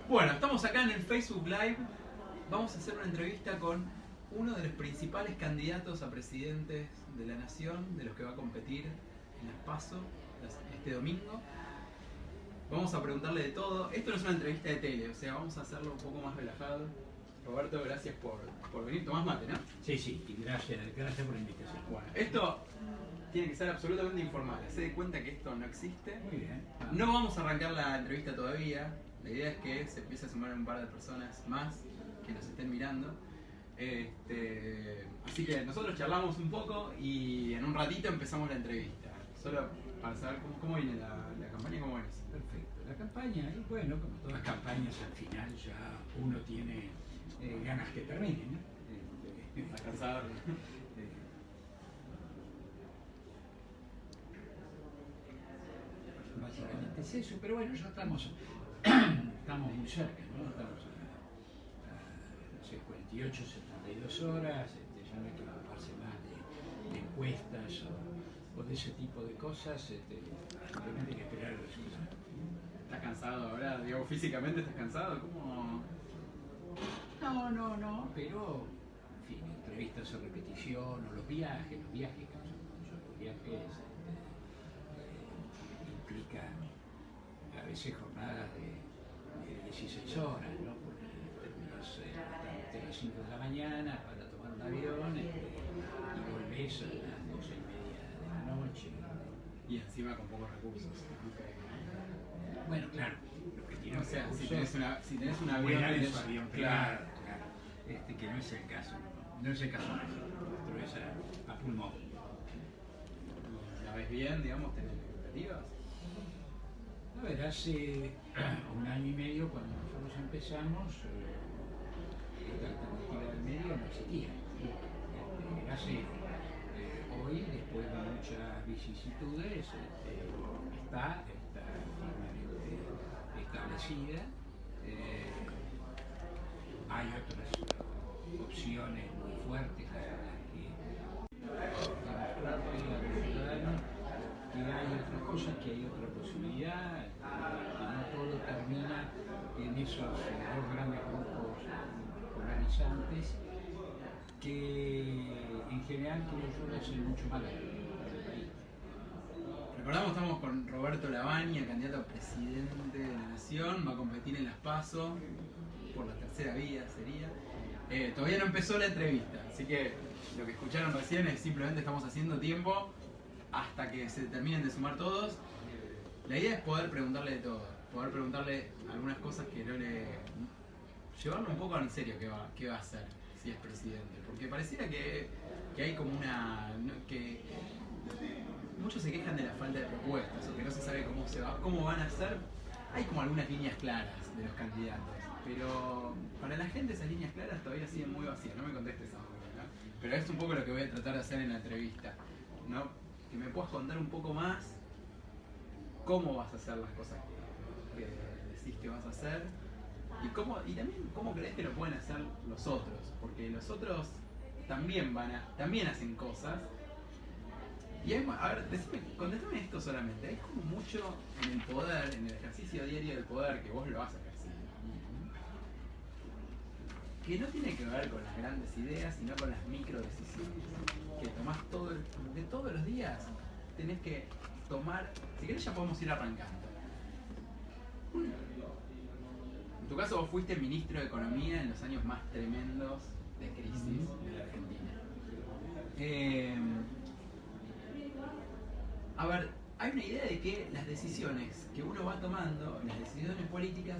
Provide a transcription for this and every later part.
Bueno, estamos acá en el Facebook Live. Vamos a hacer una entrevista con uno de los principales candidatos a presidentes de la nación, de los que va a competir en las PASO este domingo. Vamos a preguntarle de todo. Esto no es una entrevista de tele, o sea, vamos a hacerlo un poco más relajado. Roberto, gracias por venir. Tomás mate, ¿no? Sí, sí, y gracias por la invitación. Bueno, esto tiene que ser absolutamente informal. Se dé cuenta que esto no existe. Muy bien. No vamos a arrancar la entrevista todavía. La idea es que se empiece a sumar un par de personas más que nos estén mirando. Así que nosotros charlamos un poco y en un ratito empezamos la entrevista. Solo para saber cómo viene la campaña, cómo es. Perfecto. La campaña, y bueno, como todas campañas, al final ya uno tiene ganas que termine, ¿no? Está cansado. Básicamente es eso, pero bueno, ya estamos muy cerca, ¿no? Estamos a no sé, 48, 72 horas, ya no hay que ocuparse más de encuestas o de ese tipo de cosas, simplemente hay que esperar el resultado. ¿Estás cansado ahora? Digo, físicamente estás cansado, ¿cómo? No, pero, en fin, entrevistas a repetición, o los viajes que son muchos, los viajes implican a veces jornadas de 16 horas, ¿no? Porque terminas a las 5 de la mañana para tomar un avión y volvés a las 12:30 de la noche. Y encima con pocos recursos. Bueno, claro, lo que tiene O sea, recursos, si tenés un avión, tenés avión, claro. Que no es el caso, no es el caso nuestro, es a pulmón. ¿La ves bien, digamos? ¿Tenés expectativas? A ver, hace un año y medio cuando nosotros empezamos, esta alternativa del medio no existía. Era cero. Hoy, después de muchas vicisitudes, está firmemente establecida. Hay otras opciones muy fuertes a las que demostrarle a los ciudadanos que hay otras cosas, que hay otra posibilidad, que no todo termina en esos dos grandes grupos polarizantes que en general creo yo le hacen mucho mal al país. Recordamos, estamos con Roberto Lavagna, candidato a presidente de la nación, va a competir en las PASO por la tercera vía sería. Todavía no empezó la entrevista, así que lo que escucharon recién es simplemente estamos haciendo tiempo hasta que se terminen de sumar todos. La idea es poder preguntarle de todo, poder preguntarle algunas cosas que no le... llevarlo un poco en serio qué va a hacer si es presidente, porque pareciera que hay como una... que muchos se quejan de la falta de propuestas o que no se sabe cómo van a hacer. Hay como algunas líneas claras de los candidatos, pero para la gente esas líneas claras todavía siguen muy vacías. No me contestes ahora, ¿no? Pero es un poco lo que voy a tratar de hacer en la entrevista, ¿no? Que me puedas contar un poco más cómo vas a hacer las cosas que decís que vas a hacer y también cómo crees que lo pueden hacer los otros, porque los otros también hacen cosas. Y a ver, contestame esto solamente. Hay como mucho en el poder, en el ejercicio diario del poder, que vos lo vas a ejercer, que no tiene que ver con las grandes ideas, sino con las micro decisiones que tomás de todos los días. Tenés que tomar, si querés ya podemos ir arrancando. En tu caso vos fuiste ministro de Economía en los años más tremendos de crisis de la Argentina. A ver, hay una idea de que las decisiones que uno va tomando, las decisiones políticas,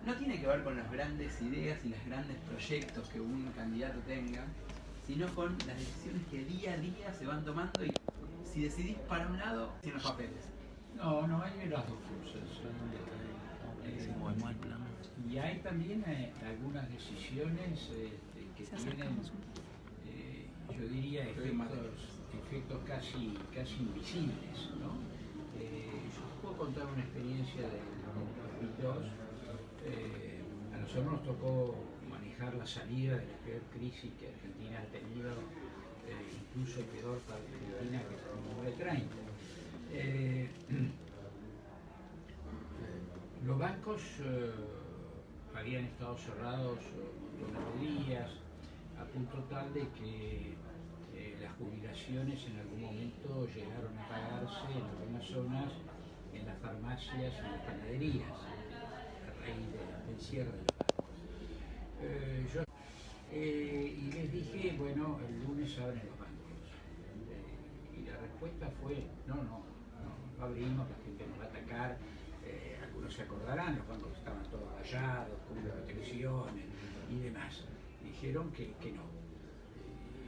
no tiene que ver con las grandes ideas y los grandes proyectos que un candidato tenga, sino con las decisiones que día a día se van tomando y si decidís para un lado, sin los papeles. No, hay las dos cosas. Y hay también algunas decisiones que tienen, yo diría, efectos casi invisibles, ¿no? Yo puedo contar una experiencia del 2002. A nosotros nos tocó manejar la salida de la peor crisis que Argentina ha tenido, incluso peor para Argentina que el 1930. Los bancos habían estado cerrados un montón de días, a punto tal de que las jubilaciones en algún momento llegaron a pagarse en algunas zonas, en las farmacias, en las panaderías, a raíz del cierre de los bancos. Y les dije, bueno, el lunes abren los bancos. Y la respuesta fue, no abrimos, la gente nos va a atacar. Algunos se acordarán, los bancos estaban todos rayados, con restricciones y demás. Dijeron que no.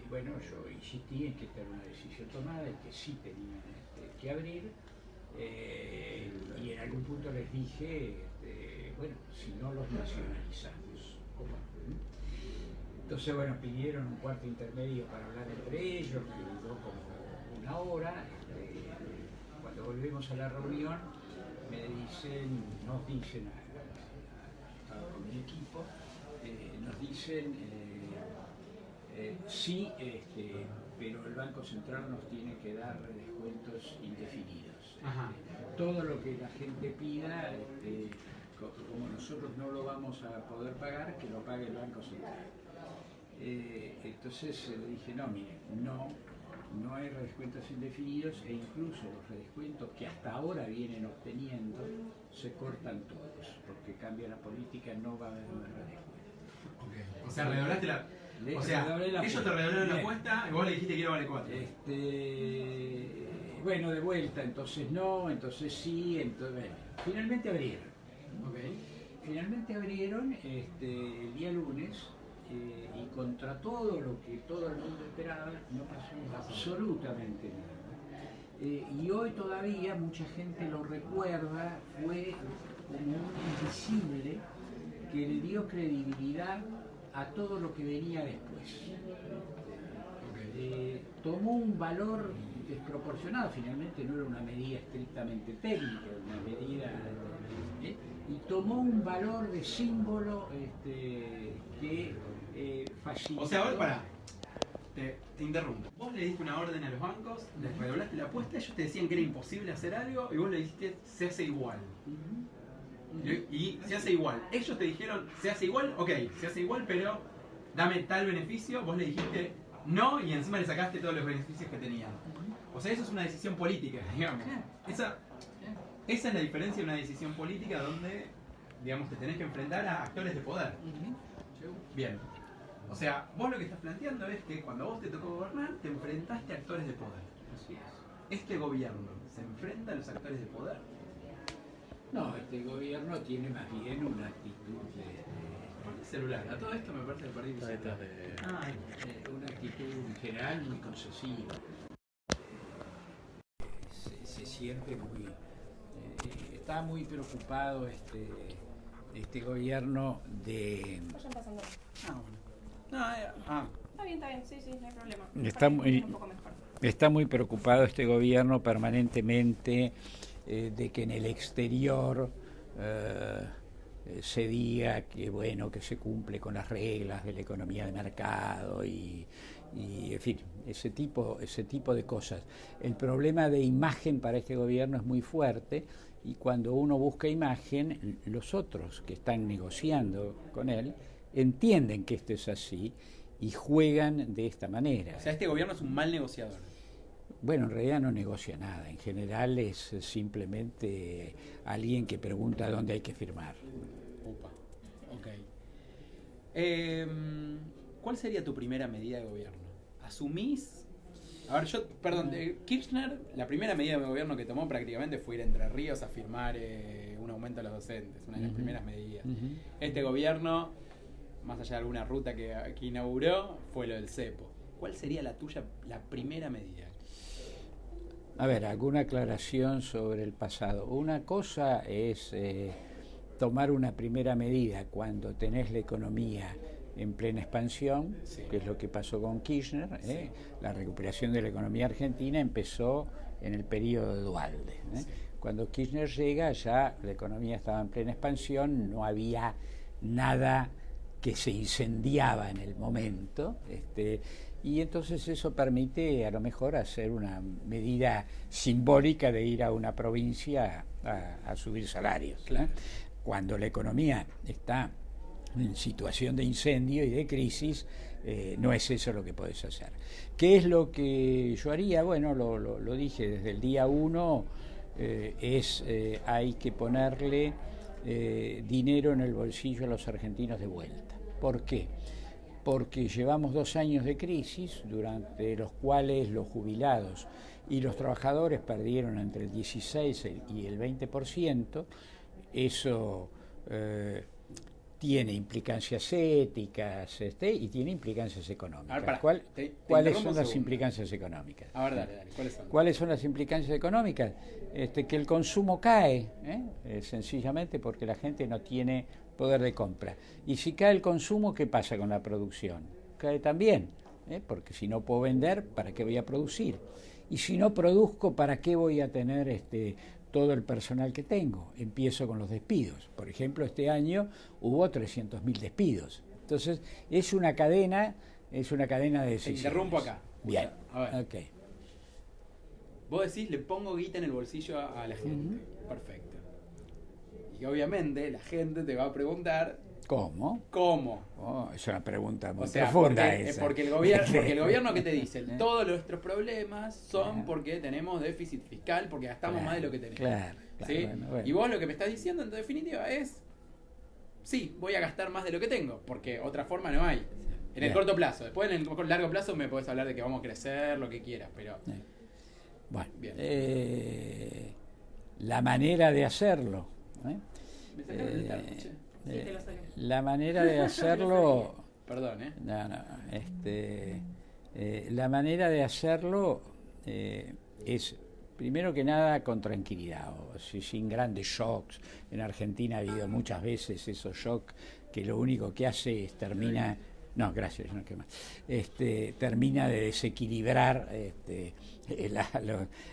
Bueno, yo insistí en que esta era una decisión tomada y que sí tenían que abrir. Y en algún punto les dije, bueno, si no los nacionalizamos. Entonces, bueno, pidieron un cuarto intermedio para hablar entre ellos, que duró como una hora. Cuando volvemos a la reunión, nos dicen con mi equipo, nos dicen, sí, pero el Banco Central nos tiene que dar descuentos indefinidos. Todo lo que la gente pida, como nosotros no lo vamos a poder pagar, que lo pague el Banco Central. Entonces le dije, no, mire, no hay redescuentos indefinidos, e incluso los redescuentos que hasta ahora vienen obteniendo se cortan todos, porque cambia la política, no va a haber más redescuentos. Okay. O sea, redoblaste la... ellos te redoblaron la apuesta y vos le dijiste que iba a valer 4. Bueno, de vuelta, entonces no, entonces sí, entonces... Bueno, finalmente abrieron. Okay. Finalmente abrieron el día lunes. Y contra todo lo que todo el mundo esperaba, no pasó absolutamente nada. Y hoy todavía mucha gente lo recuerda, fue como un invisible que le dio credibilidad a todo lo que venía después. Tomó un valor desproporcionado, finalmente no era una medida estrictamente técnica, era una medida... y tomó un valor de símbolo que facilitó... O sea, vos pará, te interrumpo. Vos le diste una orden a los bancos, les redoblaste la apuesta, ellos te decían que era imposible hacer algo y vos le dijiste se hace igual. Y se hace igual. Ellos te dijeron se hace igual, ok, se hace igual, pero dame tal beneficio. Vos le dijiste no y encima le sacaste todos los beneficios que tenían. O sea, eso es una decisión política, digamos. Esa es la diferencia de una decisión política donde, digamos, te tenés que enfrentar a actores de poder. Bien. O sea, vos lo que estás planteando es que cuando vos te tocó gobernar, te enfrentaste a actores de poder. Así es. ¿Este gobierno se enfrenta a los actores de poder? No, este gobierno tiene más bien una actitud de celular. A todo esto me parece que perdí mi celular. Una actitud en general muy concesiva. Se siente muy... está muy preocupado este gobierno de... Vayan pasando. Bueno. Está bien, sí, no hay problema. Está muy preocupado este gobierno permanentemente de que en el exterior se diga que bueno, que se cumple con las reglas de la economía de mercado y en fin, ese tipo de cosas. El problema de imagen para este gobierno es muy fuerte y cuando uno busca imagen, los otros que están negociando con él entienden que esto es así y juegan de esta manera. O sea, este gobierno es un mal negociador. Bueno, en realidad no negocia nada, en general es simplemente alguien que pregunta dónde hay que firmar. Upa, ok. ¿Cuál sería tu primera medida de gobierno? ¿Asumís? A ver, perdón, Kirchner, la primera medida de gobierno que tomó prácticamente fue ir a Entre Ríos a firmar un aumento a los docentes, una de las primeras medidas. Este gobierno, más allá de alguna ruta que inauguró, fue lo del cepo. ¿Cuál sería la tuya, la primera medida? A ver, alguna aclaración sobre el pasado. Una cosa es tomar una primera medida cuando tenés la economía en plena expansión, sí, que es lo que pasó con Kirchner. Sí. La recuperación de la economía argentina empezó en el periodo de Duhalde. Sí. Cuando Kirchner llega ya la economía estaba en plena expansión, no había nada que se incendiaba en el momento, y entonces eso permite a lo mejor hacer una medida simbólica de ir a una provincia a subir salarios. Claro. Cuando la economía está en situación de incendio y de crisis, no es eso lo que podés hacer. ¿Qué es lo que yo haría? Bueno, lo dije desde el día 1, hay que ponerle dinero en el bolsillo a los argentinos de vuelta. ¿Por qué? Porque llevamos 2 años de crisis, durante los cuales los jubilados y los trabajadores perdieron entre el 16 y el 20%. Eso tiene implicancias éticas y tiene implicancias económicas. Ver, ¿Cuáles son las implicancias económicas? A ver, dale, ¿cuáles son? ¿Cuáles son las implicancias económicas? Que el consumo cae, sencillamente porque la gente no tiene poder de compra. Y si cae el consumo, ¿qué pasa con la producción? Cae también, porque si no puedo vender, ¿para qué voy a producir? Y si no produzco, ¿para qué voy a tener todo el personal que tengo? Empiezo con los despidos. Por ejemplo, este año hubo 300.000 despidos. Entonces, es una cadena de decisiones. Te interrumpo acá. Bien. A ver. Okay. Vos decís, le pongo guita en el bolsillo a la gente. Perfecto. Y obviamente la gente te va a preguntar... ¿Cómo? ¿Cómo? Oh, es una pregunta muy profunda porque, esa. Porque el gobierno, ¿qué te dice? Todos nuestros problemas son porque tenemos déficit fiscal, porque gastamos más de lo que tenemos. Claro, ¿sí? Bueno. Y vos lo que me estás diciendo en definitiva es, sí, voy a gastar más de lo que tengo, porque otra forma no hay. En el corto plazo. Después en el largo plazo me podés hablar de que vamos a crecer, lo que quieras, pero... Bueno, la manera de hacerlo... Me sacaron el termo, che. Sí, te lo saqué. La manera de hacerlo... Perdón, la manera de hacerlo es, primero que nada, con tranquilidad, sin grandes shocks. En Argentina ha habido muchas veces esos shocks que lo único que hace es termina... No, gracias, no, ¿qué más? Termina de desequilibrar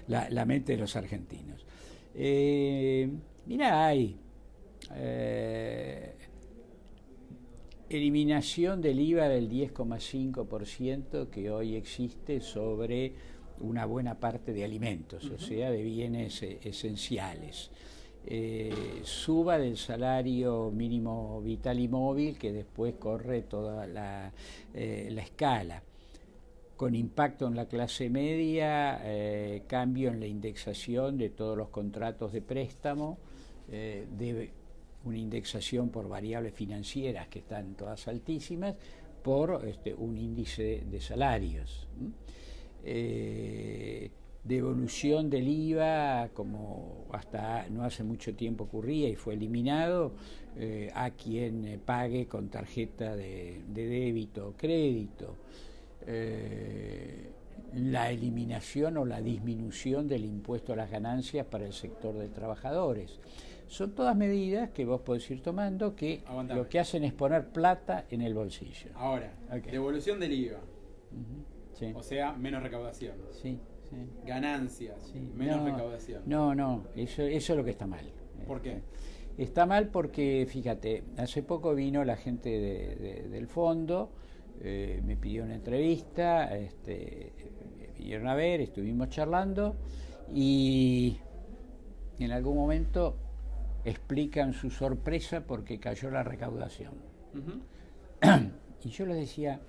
la mente de los argentinos. Mirá, hay... eliminación del IVA del 10,5% que hoy existe sobre una buena parte de alimentos, o sea, de bienes esenciales. Suba del salario mínimo vital y móvil, que después corre toda la escala. Con impacto en la clase media, cambio en la indexación de todos los contratos de préstamo, de una indexación por variables financieras que están todas altísimas, por un índice de salarios. Devolución del IVA, como hasta no hace mucho tiempo ocurría y fue eliminado, a quien pague con tarjeta de débito o crédito. La eliminación o la disminución del impuesto a las ganancias para el sector de trabajadores. Son todas medidas que vos podés ir tomando que lo que hacen es poner plata en el bolsillo. Ahora, devolución del IVA. Sí. O sea, menos recaudación. Sí. Ganancias, menos recaudación. No, eso es lo que está mal. ¿Por qué? Está mal porque, fíjate, hace poco vino la gente del fondo, me pidió una entrevista, me vinieron a ver, estuvimos charlando y en algún momento explican su sorpresa porque cayó la recaudación. Y yo les decía,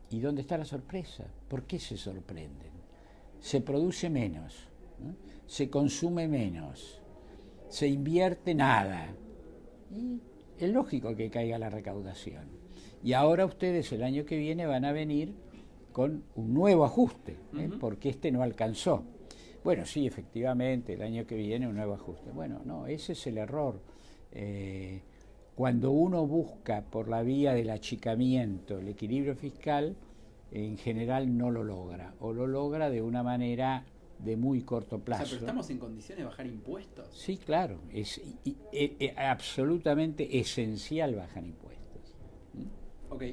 ¿y dónde está la sorpresa? ¿Por qué se sorprenden? Se produce menos, ¿no? Se consume menos, se invierte nada. Y es lógico que caiga la recaudación. Y ahora ustedes el año que viene van a venir con un nuevo ajuste, porque no alcanzó. Bueno, sí, efectivamente, el año que viene un nuevo ajuste. Bueno, no, ese es el error. Cuando uno busca por la vía del achicamiento el equilibrio fiscal, en general no lo logra, o lo logra de una manera de muy corto plazo. O sea, pero ¿estamos en condiciones de bajar impuestos? Sí, claro, es absolutamente esencial bajar impuestos. Ok.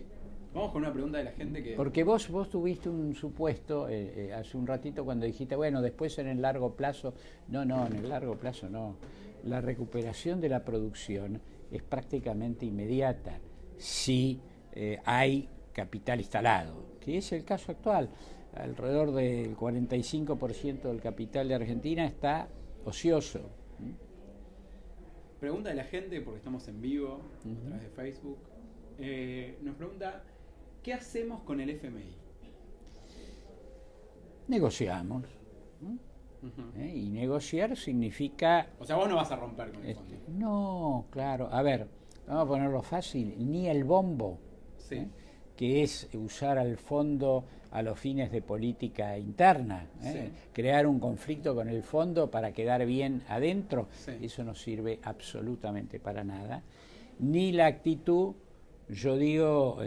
Vamos con una pregunta de la gente que... Porque vos tuviste un supuesto hace un ratito cuando dijiste, bueno, después en el largo plazo... No, en el largo plazo no. La recuperación de la producción es prácticamente inmediata si hay capital instalado, que es el caso actual. Alrededor del 45% del capital de Argentina está ocioso. Pregunta de la gente, porque estamos en vivo a través de Facebook. Nos pregunta, ¿qué hacemos con el FMI? Negociamos. Y negociar significa... O sea, vos no vas a romper con el fondo. No, claro. A ver, vamos a ponerlo fácil. Ni el bombo, Sí. que es usar al fondo a los fines de política interna, Sí. crear un conflicto con el fondo para quedar bien adentro, Sí. eso no sirve absolutamente para nada. Ni la actitud, yo digo,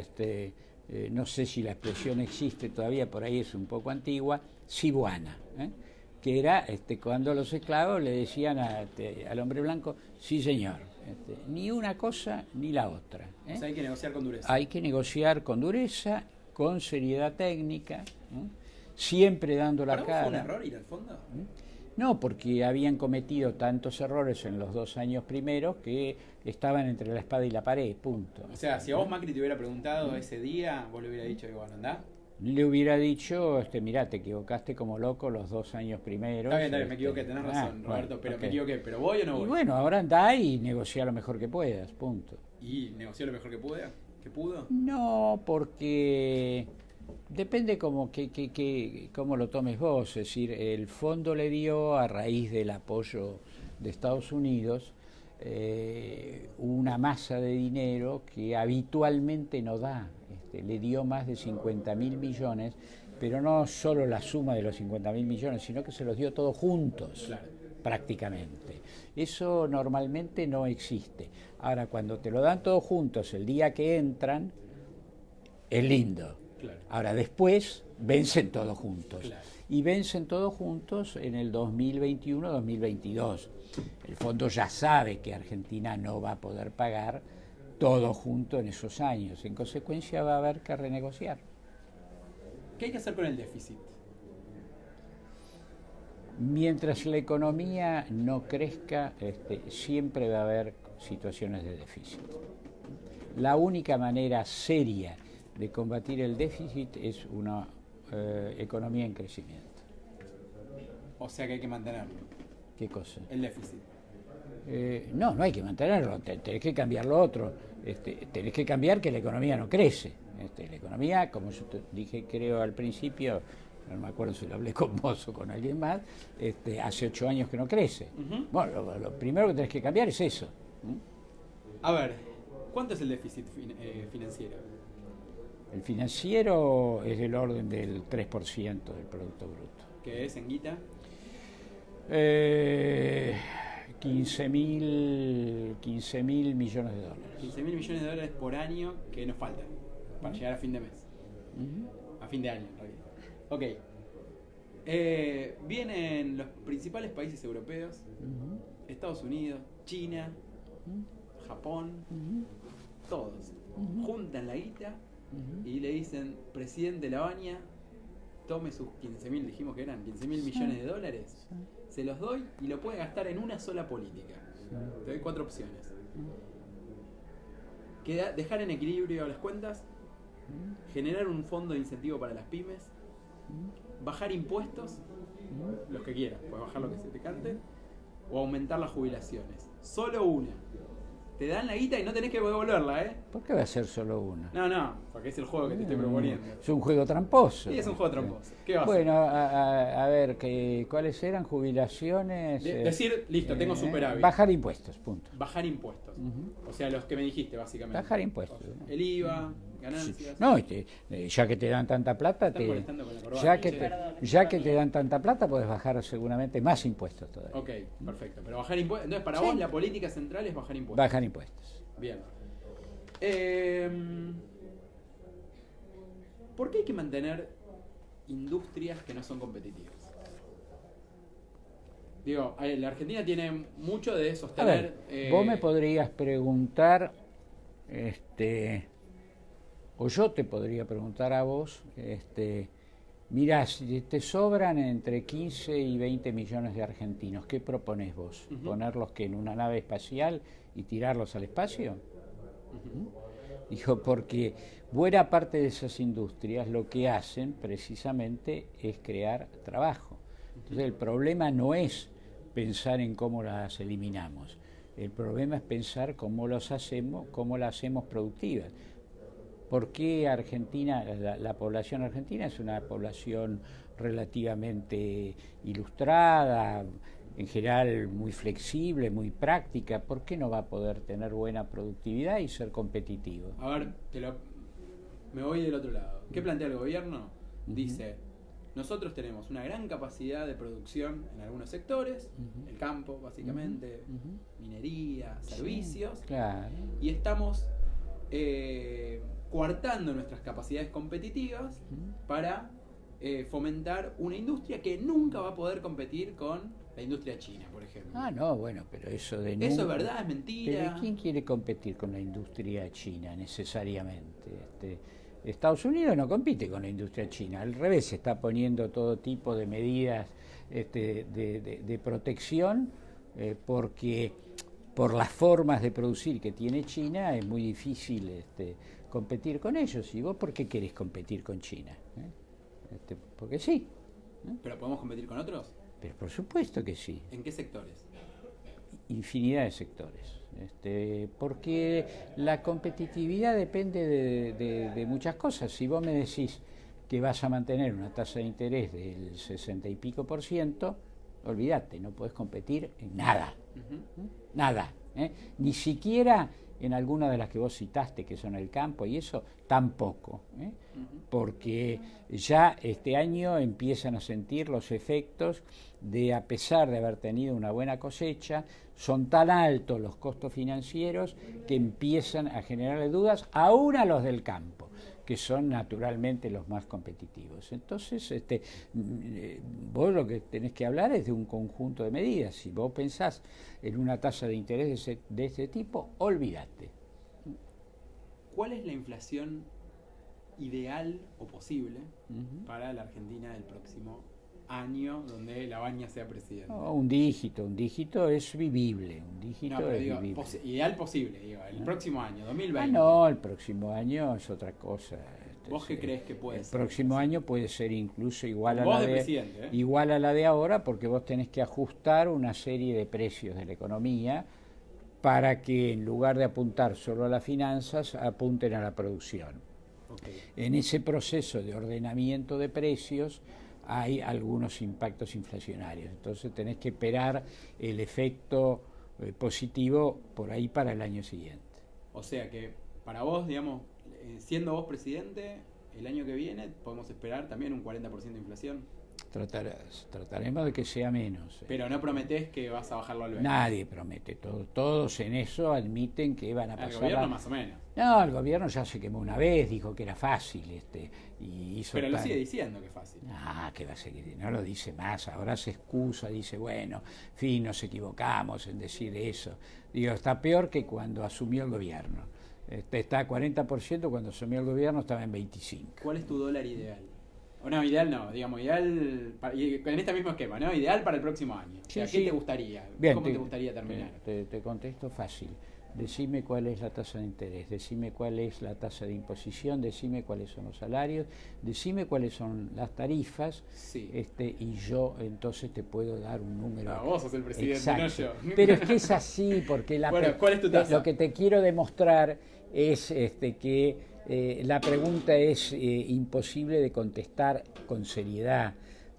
no sé si la expresión existe todavía, por ahí es un poco antigua, sibuana, que era cuando los esclavos le decían al hombre blanco, sí señor, ni una cosa ni la otra. O sea, hay que negociar con dureza. Hay que negociar con dureza, con seriedad técnica, siempre dando la ¿Para vos cara. fue un error ir al fondo? No, porque habían cometido tantos errores en los 2 años primeros que estaban entre la espada y la pared, punto. O sea, si a vos Macri te hubiera preguntado ese día, vos le hubieras dicho que bueno, andá. Le hubiera dicho, mirá, te equivocaste como loco los 2 años primeros. Está bien, me equivoqué, tenés razón, Roberto, bueno, pero ok. me equivoqué. ¿Pero voy o no voy? Y bueno, ahora andá y negocia lo mejor que puedas, punto. ¿Y negoció lo mejor que pude? ¿Que pudo? No, porque depende cómo lo tomes vos. Es decir, el fondo le dio, a raíz del apoyo de Estados Unidos, una masa de dinero que habitualmente no da. Le dio más de 50.000 millones, pero no solo la suma de los 50.000 millones, sino que se los dio todos juntos, Claro. prácticamente. Eso normalmente no existe. Ahora, cuando te lo dan todos juntos el día que entran, es lindo. Claro. Ahora, después vencen todos juntos. Claro. Y vencen todos juntos en el 2021-2022. El fondo ya sabe que Argentina no va a poder pagar todo junto en esos años. En consecuencia, va a haber que renegociar. ¿Qué hay que hacer con el déficit? Mientras la economía no crezca, siempre va a haber situaciones de déficit. La única manera seria de combatir el déficit es una economía en crecimiento. O sea que hay que mantenerlo, ¿Qué cosa? el déficit. No hay que mantenerlo, tenés que cambiar lo otro. Tenés que cambiar que la economía no crece. La economía, como yo te dije creo al principio, no me acuerdo si lo hablé con vos o con alguien más, hace 8 años que no crece. Bueno, lo primero que tenés que cambiar es eso. A ver, ¿cuánto es el déficit financiero? El financiero es del orden del 3% del Producto Bruto. ¿Qué es en guita? 15.000 millones de dólares. 15.000 millones de dólares por año que nos faltan para llegar a fin de mes. A fin de año, en realidad. Ok. Vienen los principales países europeos, Estados Unidos, China, Japón, todos. Juntan la guita y le dicen, presidente Lavagna, tome sus 15.000, dijimos que eran 15.000 millones de dólares, se los doy y lo puede gastar en una sola política. Te doy 4 opciones. Dejar en equilibrio las cuentas, generar un fondo de incentivo para las pymes, bajar impuestos, los que quieras, puedes bajar lo que se te cante, o aumentar las jubilaciones. Solo una. Te dan la guita y no tenés que devolverla, ¿eh? ¿Por qué va a ser solo una? No, porque es el juego que te estoy proponiendo. Es un juego tramposo. Sí, es un juego tramposo. ¿Qué vas a Bueno, a ver, ¿cuáles eran? Jubilaciones. decir, listo, tengo superávit. Bajar impuestos, punto. Bajar impuestos. O sea, los que me dijiste, básicamente. Bajar impuestos. El IVA, ganancias. No, ya que te dan tanta plata, Están molestando con la corbata. ya que te dan tanta plata, puedes bajar seguramente más impuestos todavía. Ok, perfecto. Pero bajar impuestos. Entonces, para vos, la política central es bajar impuestos. Bajar impuestos. Bien. ¿Por qué hay que mantener industrias que no son competitivas? Digo, la Argentina tiene mucho de A sostener. ver, vos me podrías preguntar, o yo te podría preguntar a vos, mirá, si te sobran entre 15 y 20 millones de argentinos, ¿qué proponés vos? ¿Ponerlos que en una nave espacial y tirarlos al espacio? Dijo, porque buena parte de esas industrias lo que hacen precisamente es crear trabajo. Entonces el problema no es pensar en cómo las eliminamos. El problema es pensar cómo las hacemos productivas. ¿Por qué Argentina, la población argentina es una población relativamente ilustrada, en general muy flexible, muy práctica? ¿Por qué no va a poder tener buena productividad y ser competitivo? A ver, me voy del otro lado. ¿Qué plantea el gobierno? Dice, nosotros tenemos una gran capacidad de producción en algunos sectores, el campo básicamente, minería, servicios, Sí, claro. Y estamos coartando nuestras capacidades competitivas para fomentar una industria que nunca va a poder competir con la industria china, por ejemplo. Ah, no, bueno, pero eso de ¿Eso es verdad? ¿Es mentira? ¿Pero quién quiere competir con la industria china necesariamente? Estados Unidos no compite con la industria china, al revés, se está poniendo todo tipo de medidas de protección porque por las formas de producir que tiene China es muy difícil competir con ellos. ¿Y vos por qué querés competir con China? Porque sí. ¿Pero podemos competir con otros? Pero por supuesto que sí. ¿En qué sectores? Infinidad de sectores. Porque la competitividad depende de muchas cosas. Si vos me decís que vas a mantener una tasa de interés del 60 y pico %, olvídate, no podés competir en nada. Nada. Ni siquiera en alguna de las que vos citaste, que son el campo y eso, tampoco. Porque ya este año empiezan a sentir los efectos de, a pesar de haber tenido una buena cosecha, son tan altos los costos financieros que empiezan a generarle dudas aún a los del campo, que son naturalmente los más competitivos. Entonces, vos lo que tenés que hablar es de un conjunto de medidas. Si vos pensás en una tasa de interés de este tipo, olvídate. ¿Cuál es la inflación ideal o posible para la Argentina del próximo año donde Lavagna sea presidente? No, un dígito es vivible. Vivible. Ideal posible, digo, el próximo año, 2020. Ah, no, el próximo año es otra cosa. ¿Vos qué crees que puede ser? El próximo año puede ser incluso igual igual a la de ahora, porque vos tenés que ajustar una serie de precios de la economía para que en lugar de apuntar solo a las finanzas, apunten a la producción. Okay. En ese proceso de ordenamiento de precios hay algunos impactos inflacionarios. Entonces tenés que esperar el efecto positivo por ahí para el año siguiente. O sea que para vos, digamos, siendo vos presidente, el año que viene podemos esperar también un 40% de inflación. Trataremos de que sea menos. Pero no prometés que vas a bajarlo al 20%. Nadie promete. Todos en eso admiten que van a pasar. El gobierno más o menos. No, el gobierno ya se quemó una vez, dijo que era fácil. Y hizo pero lo sigue diciendo que es fácil. Que va a seguir. No lo dice más. Ahora se excusa, dice, bueno, fin, nos equivocamos en decir eso. Digo, está peor que cuando asumió el gobierno. Está a 40%, cuando asumió el gobierno estaba en 25%. ¿Cuál es tu dólar ideal? O no, ideal no, digamos, ideal en este mismo esquema, ¿no? Ideal para el próximo año. Sí, o sea, ¿qué te gustaría? Bien, ¿Cómo te gustaría terminar? Te contesto fácil. Decime cuál es la tasa de interés, decime cuál es la tasa de imposición, decime cuáles son los salarios, decime cuáles son las tarifas, sí. Y yo entonces te puedo dar un número. No, vos sos el presidente, exacto. no yo. Pero es que es así, porque bueno, ¿cuál es tu tasa? Lo que te quiero demostrar es que la pregunta es imposible de contestar con seriedad,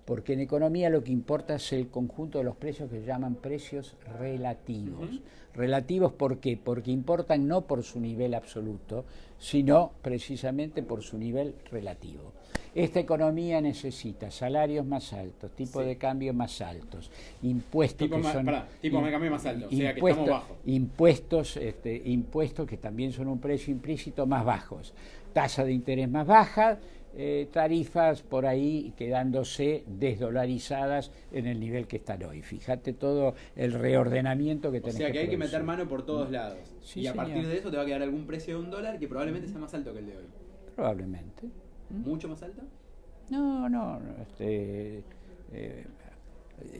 porque en economía lo que importa es el conjunto de los precios que se llaman precios relativos. ¿Relativos por qué? Porque importan no por su nivel absoluto, sino precisamente por su nivel relativo. Esta economía necesita salarios más altos, tipos de cambio más altos, impuestos tipo de cambio más alto, o sea que estamos bajos. Impuestos que también son un precio implícito más bajos, tasa de interés más baja, tarifas por ahí quedándose desdolarizadas en el nivel que están hoy. Fíjate todo el reordenamiento que tenés que producir. O sea que hay que meter mano por todos lados. Sí, y a señor. partir de eso te va a quedar algún precio de $1 que probablemente sea más alto que el de hoy. Probablemente. ¿Mucho más alto? No.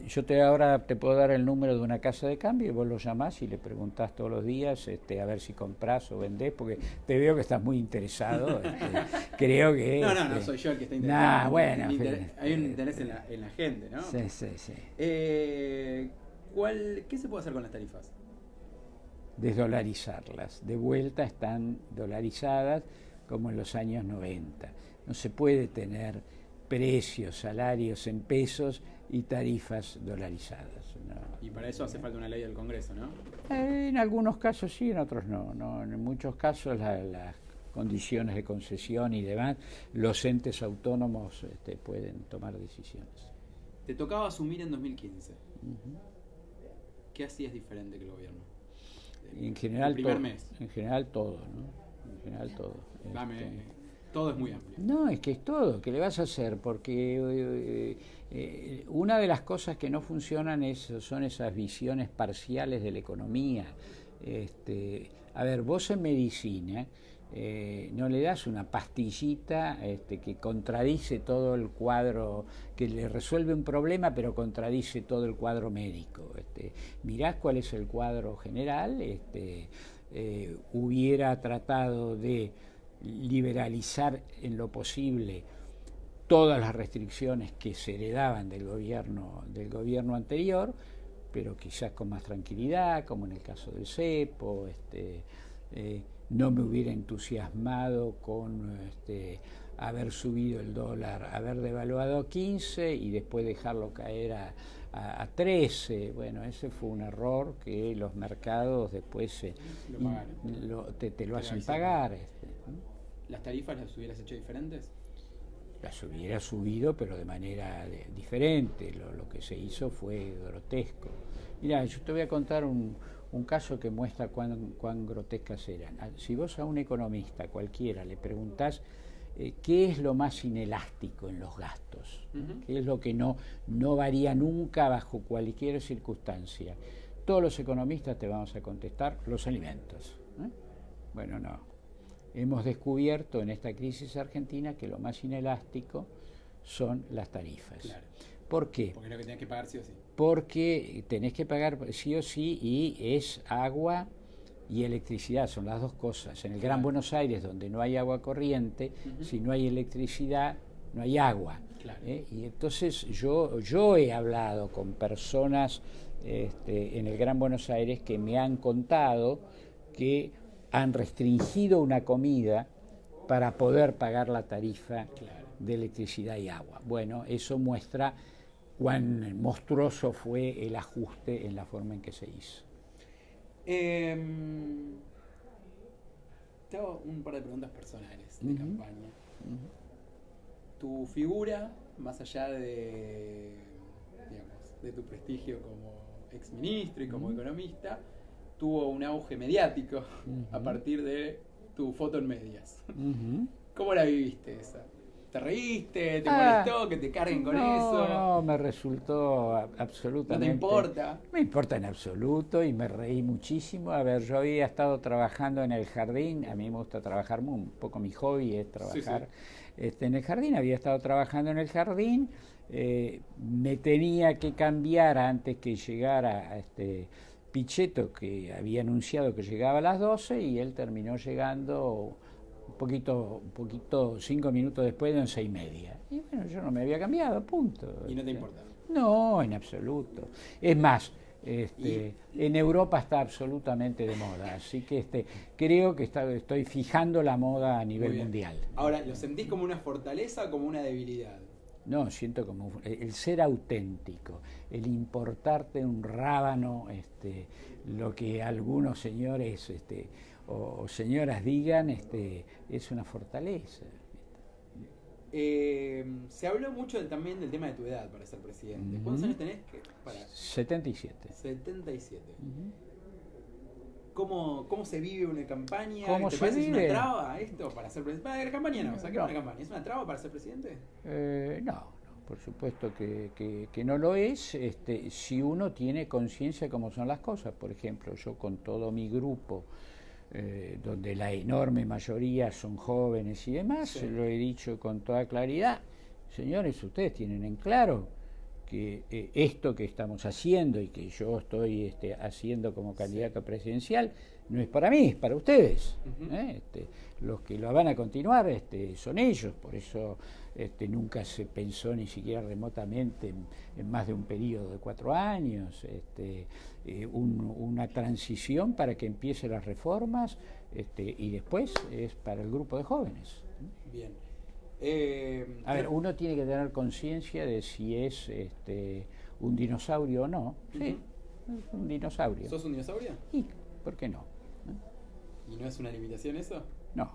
Yo ahora te puedo dar el número de una casa de cambio y vos lo llamás y le preguntás todos los días a ver si comprás o vendés, porque te veo que estás muy interesado. Creo que... No soy yo el que está interesado. Bueno, hay un interés en la gente, ¿no? Sí. ¿Qué se puede hacer con las tarifas? desdolarizarlas. De vuelta están dolarizadas como en los años 90. No se puede tener precios, salarios en pesos y tarifas dolarizadas. No. Y para eso hace falta una ley del Congreso, ¿no? En algunos casos sí, en otros no. En muchos casos las condiciones de concesión y demás, los entes autónomos pueden tomar decisiones. Te tocaba asumir en 2015. ¿Qué hacías diferente que el gobierno? En general, el primer mes. En general todo, ¿no? En general todo. Todo es muy amplio. No, es que es todo. ¿Qué le vas a hacer? Porque una de las cosas que no funcionan son esas visiones parciales de la economía. A ver, vos en medicina no le das una pastillita que contradice todo el cuadro, que le resuelve un problema pero contradice todo el cuadro médico. Mirás cuál es el cuadro general, hubiera tratado de liberalizar en lo posible todas las restricciones que se heredaban del gobierno anterior, pero quizás con más tranquilidad, como en el caso del cepo. No me hubiera entusiasmado con haber subido el dólar, haber devaluado a 15 y después dejarlo caer a 13. Bueno, ese fue un error que los mercados después te lo hacen pagar. ¿Las tarifas las hubieras hecho diferentes? Las hubiera subido, pero de manera diferente. Lo que se hizo fue grotesco. Mira, yo te voy a contar un caso que muestra cuán grotescas eran. Si vos a un economista cualquiera le preguntás qué es lo más inelástico en los gastos, qué es lo que no varía nunca bajo cualquier circunstancia, todos los economistas te vamos a contestar los alimentos. Bueno, no. Hemos descubierto en esta crisis argentina que lo más inelástico son las tarifas. Claro. ¿Por qué? Porque es lo que tenés que pagar sí o sí. Porque tenés que pagar sí o sí, y es agua y electricidad, son las dos cosas. En el Gran Buenos Aires, donde no hay agua corriente, si no hay electricidad, no hay agua. Claro. Y entonces yo he hablado con personas en el Gran Buenos Aires que me han contado que han restringido una comida para poder pagar la tarifa de electricidad y agua. Bueno, eso muestra cuán monstruoso fue el ajuste en la forma en que se hizo. Te hago un par de preguntas personales de campaña. Tu figura, más allá de tu prestigio como exministro y como economista, tuvo un auge mediático a partir de tu foto en medias. ¿Cómo la viviste esa? ¿Te reíste? ¿Te molestó que te carguen con eso? No, me resultó absolutamente... ¿No te importa? Me importa en absoluto y me reí muchísimo. A ver, yo había estado trabajando en el jardín, a mí me gusta trabajar un poco, mi hobby es trabajar en el jardín, había estado trabajando en el jardín, me tenía que cambiar antes que llegara Pichetto, que había anunciado que llegaba a las 12 y él terminó llegando un poquito 5 minutos después de 11:30. Y bueno, yo no me había cambiado, punto. ¿Y no te importa? No, en absoluto. Es más, en Europa está absolutamente de moda, así que creo que estoy fijando la moda a nivel mundial. Ahora, ¿lo sentís como una fortaleza o como una debilidad? No, siento como el ser auténtico, el importarte un rábano, lo que algunos señores o señoras digan, es una fortaleza. Se habló mucho también del tema de tu edad para ser presidente. ¿Cuántos años tenés? 77. 77. ¿Cómo se vive una campaña? ¿Cómo ¿Te se parece vive? una traba esto para ser presidente? La campaña no, saquemos la campaña. ¿Es una traba para ser presidente? No, por supuesto que no lo es, si uno tiene conciencia de cómo son las cosas. Por ejemplo, yo con todo mi grupo, donde la enorme mayoría son jóvenes y demás, lo he dicho con toda claridad: señores, ustedes tienen en claro esto que estamos haciendo y que yo estoy haciendo como candidato presidencial no es para mí, es para ustedes. Los que lo van a continuar son ellos, por eso nunca se pensó ni siquiera remotamente en más de un periodo de 4 años, una transición para que empiecen las reformas y después es para el grupo de jóvenes. Bien. A ver, uno tiene que tener conciencia de si es un dinosaurio o no. Sí, es un dinosaurio. ¿Sos un dinosaurio? ¿Y por qué no? ¿Y no es una limitación eso? No.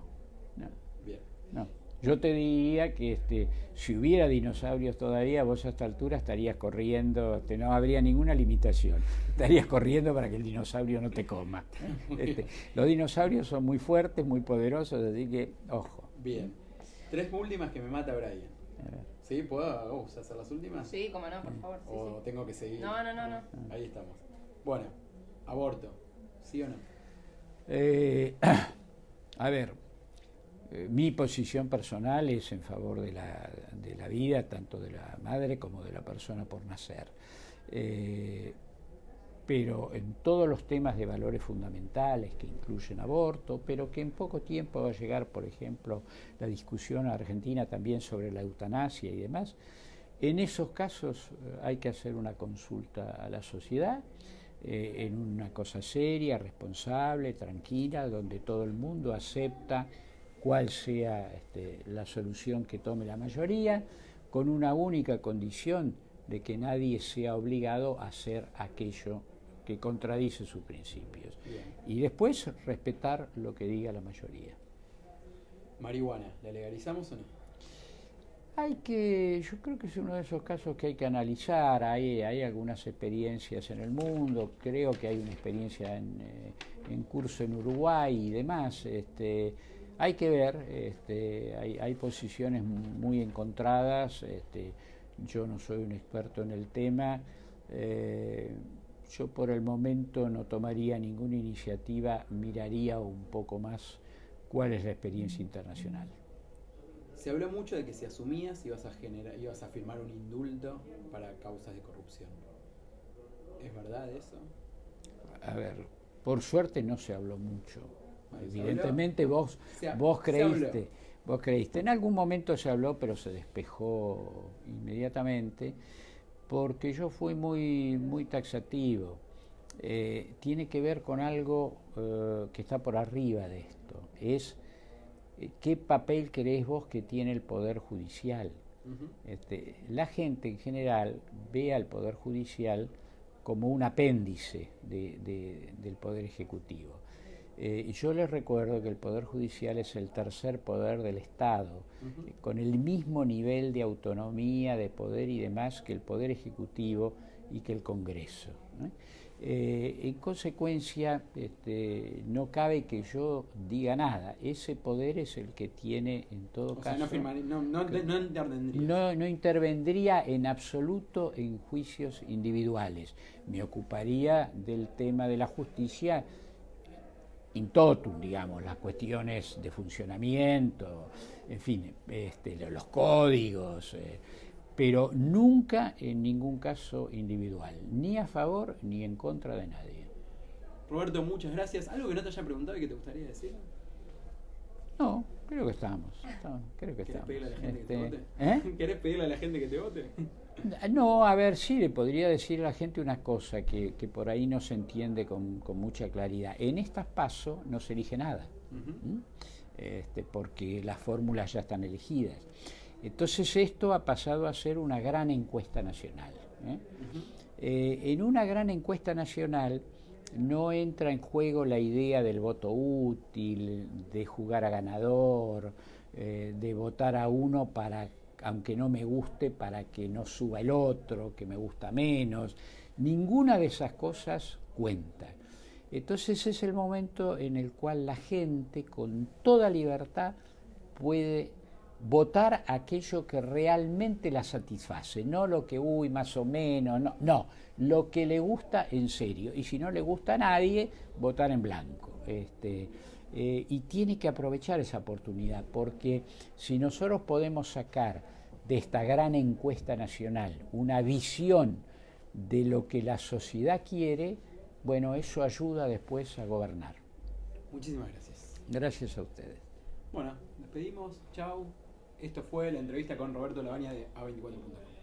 Bien. No. Yo te diría que si hubiera dinosaurios todavía, vos a esta altura estarías corriendo, no habría ninguna limitación. Estarías corriendo para que el dinosaurio no te coma. Los dinosaurios son muy fuertes, muy poderosos, así que, ojo. Bien. 3 últimas que me mata Brian. ¿Sí? ¿Puedo hacer las últimas? Sí, como no, por favor. ¿O tengo que seguir? No. Ahí estamos. Bueno, aborto. ¿Sí o no? A ver, mi posición personal es en favor de la vida, tanto de la madre como de la persona por nacer. Pero en todos los temas de valores fundamentales que incluyen aborto, pero que en poco tiempo va a llegar, por ejemplo, la discusión a Argentina también sobre la eutanasia y demás, en esos casos hay que hacer una consulta a la sociedad, en una cosa seria, responsable, tranquila, donde todo el mundo acepta cuál sea la solución que tome la mayoría, con una única condición de que nadie sea obligado a hacer aquello que contradice sus principios. Bien. Y después respetar lo que diga la mayoría. Marihuana, ¿la legalizamos o no? Yo creo que es uno de esos casos que hay que analizar. Hay algunas experiencias en el mundo, creo que hay una experiencia en curso en Uruguay y demás. Hay que ver, hay posiciones muy encontradas. Yo no soy un experto en el tema. Yo por el momento no tomaría ninguna iniciativa, miraría un poco más cuál es la experiencia internacional. Se habló mucho de que si asumías ibas a firmar un indulto para causas de corrupción. ¿Es verdad eso? A ver, por suerte no se habló mucho. Evidentemente vos creíste. En algún momento se habló, pero se despejó inmediatamente, porque yo fui muy taxativo. Tiene que ver con algo que está por arriba de esto. Es qué papel creés vos que tiene el Poder Judicial. La gente en general ve al Poder Judicial como un apéndice del Poder Ejecutivo. Y yo les recuerdo que el Poder Judicial es el tercer poder del Estado, con el mismo nivel de autonomía, de poder y demás que el Poder Ejecutivo y que el Congreso, ¿no? En consecuencia, no cabe que yo diga nada. Ese poder es el que tiene, en todo caso... No intervendría en absoluto en juicios individuales. Me ocuparía del tema de la justicia in totum, digamos, las cuestiones de funcionamiento, en fin, los códigos, pero nunca en ningún caso individual, ni a favor ni en contra de nadie. Roberto, muchas gracias. ¿Algo que no te haya preguntado y que te gustaría decir? No, creo que estamos. ¿Querés pedirle a la gente que te vote? ¿Querés pedirle a la gente que te vote? No, a ver, sí, le podría decir a la gente una cosa que por ahí no se entiende con mucha claridad. En estas PASO no se elige nada, porque las fórmulas ya están elegidas. Entonces esto ha pasado a ser una gran encuesta nacional. En una gran encuesta nacional no entra en juego la idea del voto útil, de jugar a ganador, de votar a uno para, aunque no me guste, para que no suba el otro, que me gusta menos. Ninguna de esas cosas cuenta. Entonces es el momento en el cual la gente con toda libertad puede votar aquello que realmente la satisface, no lo que más o menos, no, lo que le gusta en serio, y si no le gusta a nadie, votar en blanco. Y tiene que aprovechar esa oportunidad, porque si nosotros podemos sacar de esta gran encuesta nacional, una visión de lo que la sociedad quiere, bueno, eso ayuda después a gobernar. Muchísimas gracias. Gracias a ustedes. Bueno, despedimos. Chau. Esto fue la entrevista con Roberto Lavagna de A24.com.